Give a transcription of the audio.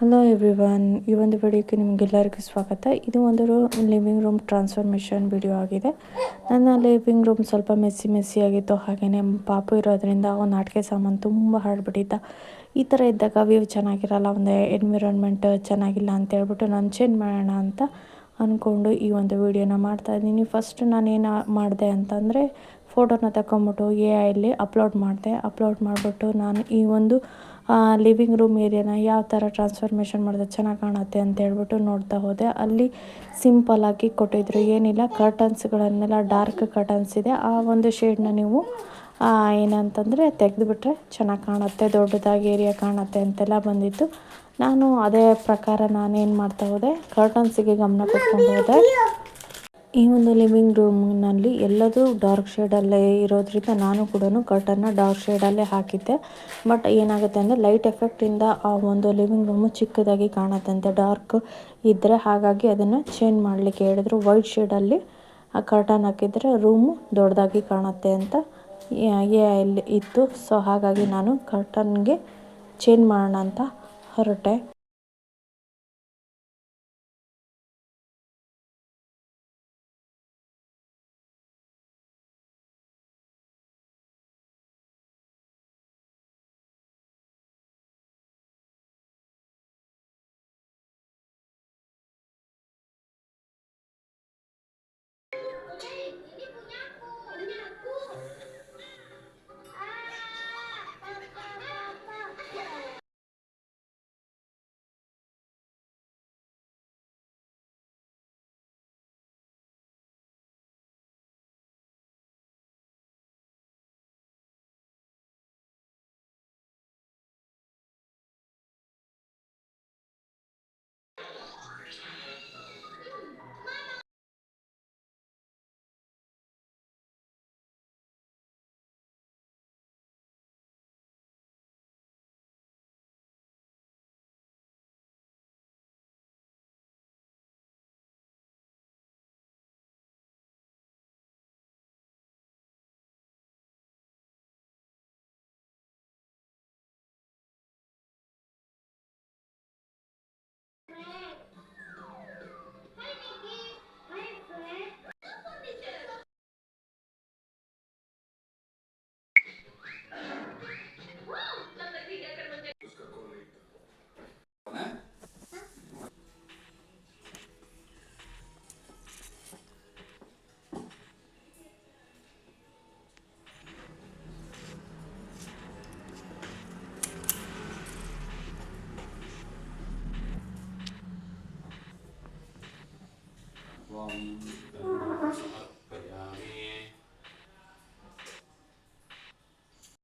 Hello everyone, ಈ ಒಂದು ವಿಡಿಯೋಕ್ಕೆ ನಿಮಗೆಲ್ಲರಿಗೂ ಸ್ವಾಗತ. ಇದು ಒಂದು ಲಿವಿಂಗ್ ರೂಮ್ ಟ್ರಾನ್ಸ್ಫಾರ್ಮೇಷನ್ ವಿಡಿಯೋ ಆಗಿದೆ. ನನ್ನ ಲಿವಿಂಗ್ ರೂಮ್ ಸ್ವಲ್ಪ ಮೆಸ್ಸಿ ಆಗಿತ್ತು. ಹಾಗೆಯೇ ಪಾಪು ಇರೋದ್ರಿಂದ ಒಂದು ಆಟಿಕೆ ಸಾಮಾನು ತುಂಬ ಹರಡ್ಬಿಟ್ಟಿದ್ದ. ಈ ಥರ ಇದ್ದಾಗ ವ್ಯೂ ಚೆನ್ನಾಗಿರಲ್ಲ, ಒಂದು ಎನ್ವಿರಾನ್ಮೆಂಟ್ ಚೆನ್ನಾಗಿಲ್ಲ ಅಂತ ಹೇಳ್ಬಿಟ್ಟು ನಾನು ಚೇಂಜ್ ಮಾಡೋಣ ಅಂತ ಅಂದ್ಕೊಂಡು ಈ ಒಂದು ವಿಡಿಯೋನ ಮಾಡ್ತಾಯಿದ್ದೀನಿ. ಫಸ್ಟ್ ನಾನೇನು ಮಾಡಿದೆ ಅಂತಂದರೆ ಫೋಟೋನ ತಗೊಂಬಿಟ್ಟು AI ಅಪ್ಲೋಡ್ ಮಾಡಿಬಿಟ್ಟು ನಾನು ಈ ಒಂದು ಲಿವಿಂಗ್ ರೂಮ್ ಏರಿಯಾನ ಯಾವ ಥರ ಟ್ರಾನ್ಸ್ಫಾರ್ಮೇಷನ್ ಮಾಡಿದ್ರೆ ಚೆನ್ನಾಗಿ ಕಾಣುತ್ತೆ ಅಂತ ಹೇಳ್ಬಿಟ್ಟು ನೋಡ್ತಾ ಹೋದೆ. ಅಲ್ಲಿ ಸಿಂಪಲ್ಲಾಗಿ ಕೊಟ್ಟಿದ್ರು, ಏನಿಲ್ಲ ಕರ್ಟನ್ಸ್ಗಳನ್ನೆಲ್ಲ ಡಾರ್ಕ್ ಕರ್ಟನ್ಸ್ ಇದೆ, ಆ ಒಂದು ಶೇಡ್ನ ನೀವು ಏನಂತಂದರೆ ತೆಗೆದುಬಿಟ್ರೆ ಚೆನ್ನಾಗಿ ಕಾಣುತ್ತೆ, ದೊಡ್ಡದಾಗಿ ಏರಿಯಾ ಕಾಣುತ್ತೆ ಅಂತೆಲ್ಲ ಬಂದಿತ್ತು. ನಾನು ಅದೇ ಪ್ರಕಾರ ನಾನೇನು ಮಾಡ್ತಾ ಹೋದೆ, ಕರ್ಟನ್ಸಿಗೆ ಗಮನ ಕೊಟ್ಕೊಂಡು ಹೋದೆ. ಈ ಒಂದು ಲಿವಿಂಗ್ ರೂಮ್ನಲ್ಲಿ ಎಲ್ಲದೂ ಡಾರ್ಕ್ ಶೇಡಲ್ಲೇ ಇರೋದ್ರಿಂದ ನಾನು ಕೂಡ ಕರ್ಟನ್ನ ಡಾರ್ಕ್ ಶೇಡಲ್ಲೇ ಹಾಕಿದ್ದೆ. ಬಟ್ ಏನಾಗುತ್ತೆ ಅಂದರೆ ಲೈಟ್ ಎಫೆಕ್ಟಿಂದ ಆ ಒಂದು ಲಿವಿಂಗ್ ರೂಮು ಚಿಕ್ಕದಾಗಿ ಕಾಣುತ್ತಂತೆ ಡಾರ್ಕ್ ಇದ್ದರೆ. ಹಾಗಾಗಿ ಅದನ್ನು ಚೇಂಜ್ ಮಾಡಲಿಕ್ಕೆ ಹೇಳಿದ್ರು. ವೈಟ್ ಶೇಡಲ್ಲಿ ಆ ಕರ್ಟನ್ ಹಾಕಿದರೆ ರೂಮು ದೊಡ್ಡದಾಗಿ ಕಾಣುತ್ತೆ ಅಂತ AI ಇತ್ತು. ಸೊ ಹಾಗಾಗಿ ನಾನು ಕರ್ಟನ್ಗೆ ಚೇಂಜ್ ಮಾಡೋಣ ಅಂತ ಹೊರಟೆ.